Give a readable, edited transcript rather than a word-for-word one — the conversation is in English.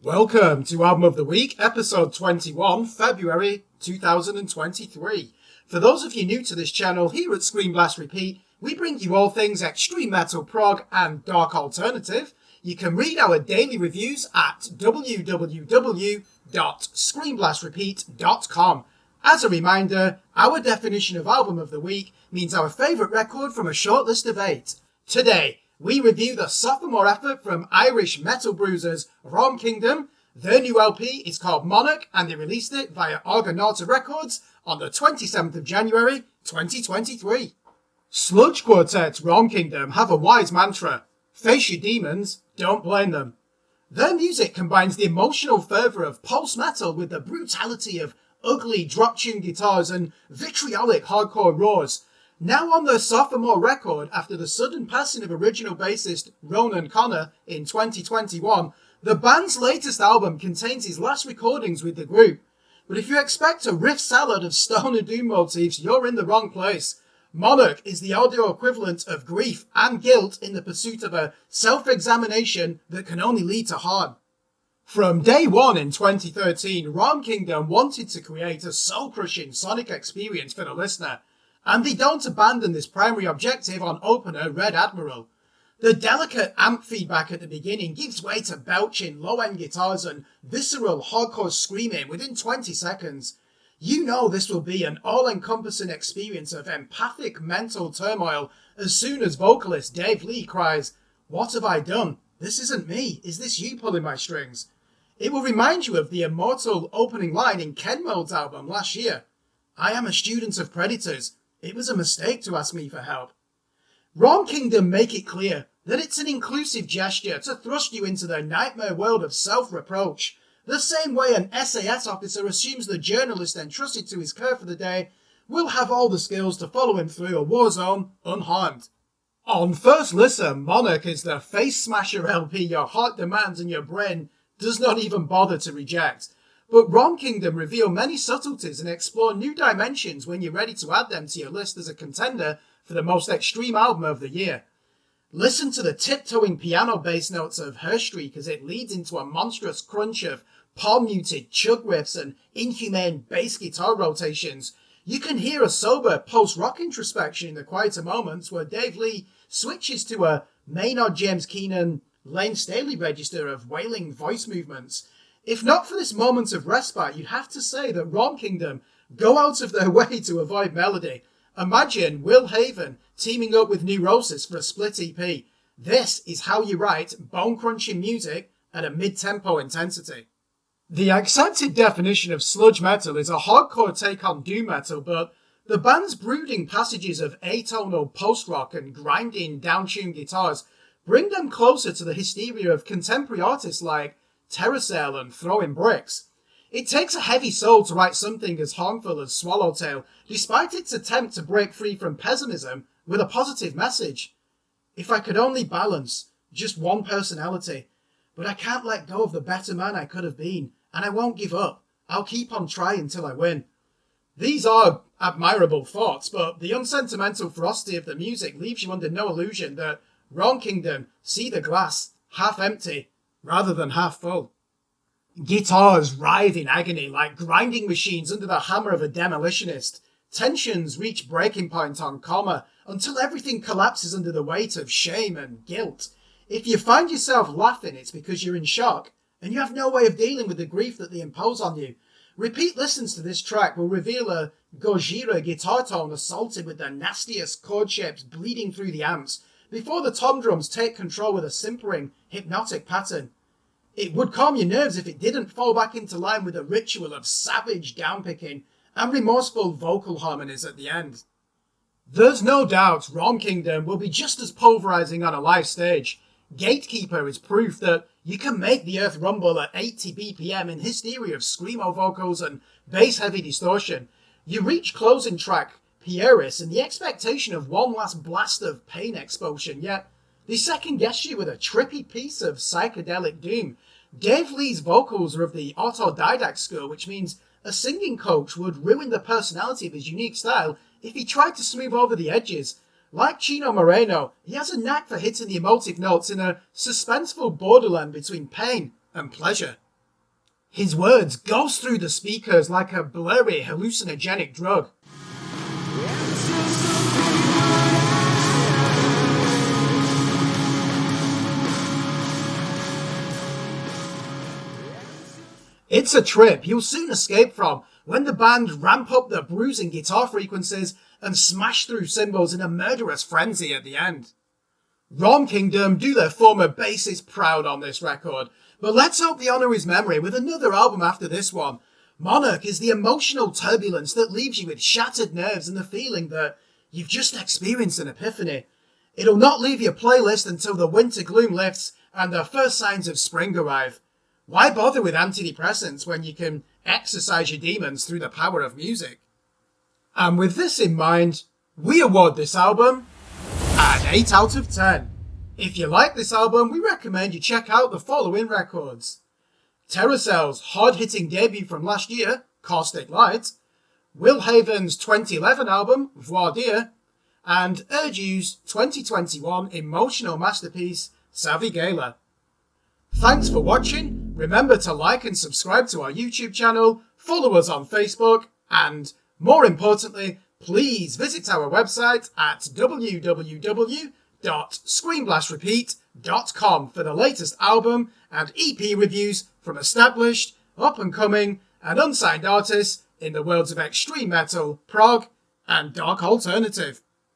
Welcome to Album of the Week, episode 21, February 2023. For those of you new to this channel, here at Scream Blast Repeat, we bring you all things extreme metal, prog, and dark alternative. You can read our daily reviews at www.screamblastrepeat.com. As a reminder, our definition of Album of the Week means our favourite record from a short list of 8. Today, we review the sophomore effort from Irish metal bruisers Raum Kingdom. Their new LP is called Monarch, and they released it via Argonauta Records on the 27th of January 2023. Sludge quartet Raum Kingdom have a wise mantra: face your demons, don't blame them. Their music combines the emotional fervour of post-metal with the brutality of ugly drop-tune guitars and vitriolic hardcore roars. Now on their sophomore record, after the sudden passing of original bassist Ronan Connor in 2021, the band's latest album contains his last recordings with the group. But if you expect a riff salad of stoner doom motifs, you're in the wrong place. Monarch is the audio equivalent of grief and guilt in the pursuit of a self-examination that can only lead to harm. From day one in 2013, Raum Kingdom wanted to create a soul-crushing sonic experience for the listener, and they don't abandon this primary objective on opener Red Admiral. The delicate amp feedback at the beginning gives way to belching low-end guitars and visceral hardcore screaming within 20 seconds. You know this will be an all-encompassing experience of empathic mental turmoil as soon as vocalist Dave Lee cries, "What have I done? This isn't me. Is this you pulling my strings?" It will remind you of the immortal opening line in Ken Mold's album last year. "I am a student of predators. It was a mistake to ask me for help." Raum Kingdom make it clear that it's an inclusive gesture to thrust you into their nightmare world of self-reproach, the same way an SAS officer assumes the journalist entrusted to his care for the day will have all the skills to follow him through a war zone unharmed. On first listen, Monarch is the face smasher LP your heart demands and your brain does not even bother to reject. But Raum Kingdom reveal many subtleties and explore new dimensions when you're ready to add them to your list as a contender for the most extreme album of the year. Listen to the tiptoeing piano bass notes of Herstreak as it leads into a monstrous crunch of palm-muted chug riffs and inhumane bass guitar rotations. You can hear a sober post-rock introspection in the quieter moments where Dave Lee switches to a Maynard James Keenan, Lane Staley register of wailing voice movements. If not for this moment of respite, you'd have to say that Raum Kingdom go out of their way to avoid melody. Imagine Will Haven teaming up with Neurosis for a split EP. This is how you write bone-crunching music at a mid-tempo intensity. The accepted definition of sludge metal is a hardcore take on doom metal, but the band's brooding passages of atonal post-rock and grinding down-tuned guitars bring them closer to the hysteria of contemporary artists like Terracell and Throwing Bricks. It takes a heavy soul to write something as harmful as Swallowtail, despite its attempt to break free from pessimism with a positive message. "If I could only balance just one personality, but I can't let go of the better man I could have been, and I won't give up. I'll keep on trying till I win." These are admirable thoughts, but the unsentimental ferocity of the music leaves you under no illusion that Raum Kingdom see the glass half empty rather than half full. Guitars writhe in agony like grinding machines under the hammer of a demolitionist. Tensions reach breaking point on comma until everything collapses under the weight of shame and guilt. If you find yourself laughing, it's because you're in shock and you have no way of dealing with the grief that they impose on you. Repeat listens to this track will reveal a Gojira guitar tone assaulted with the nastiest chord shapes bleeding through the amps before the tom drums take control with a simpering, hypnotic pattern. It would calm your nerves if it didn't fall back into line with a ritual of savage downpicking and remorseful vocal harmonies at the end. There's no doubt Raum Kingdom will be just as pulverizing on a live stage. Gatekeeper is proof that you can make the earth rumble at 80 BPM in hysteria of screamo vocals and bass-heavy distortion. You reach closing track Pieris in the expectation of one last blast of pain expulsion, yet they second guess you with a trippy piece of psychedelic doom. Dave Lee's vocals are of the autodidact school, which means a singing coach would ruin the personality of his unique style if he tried to smooth over the edges. Like Chino Moreno, he has a knack for hitting the emotive notes in a suspenseful borderland between pain and pleasure. His words ghost through the speakers like a blurry, hallucinogenic drug. It's a trip you'll soon escape from when the band ramp up the bruising guitar frequencies and smash through cymbals in a murderous frenzy at the end. Raum Kingdom do their former bassist proud on this record, but let's hope they honour his memory with another album after this one. Monarch is the emotional turbulence that leaves you with shattered nerves and the feeling that you've just experienced an epiphany. It'll not leave your playlist until the winter gloom lifts and the first signs of spring arrive. Why bother with antidepressants when you can exercise your demons through the power of music? And with this in mind, we award this album an 8 out of 10. If you like this album, we recommend you check out the following records: Terracell's hard-hitting debut from last year, Caustic Light, Will Haven's 2011 album, Voir Dire, and Urdu's 2021 emotional masterpiece, Savigela. Thanks for watching. Remember to like and subscribe to our YouTube channel, follow us on Facebook, and more importantly, please visit our website at www.screenblastrepeat.com for the latest album and EP reviews from established, up-and-coming, and unsigned artists in the worlds of extreme metal, prog, and dark alternative.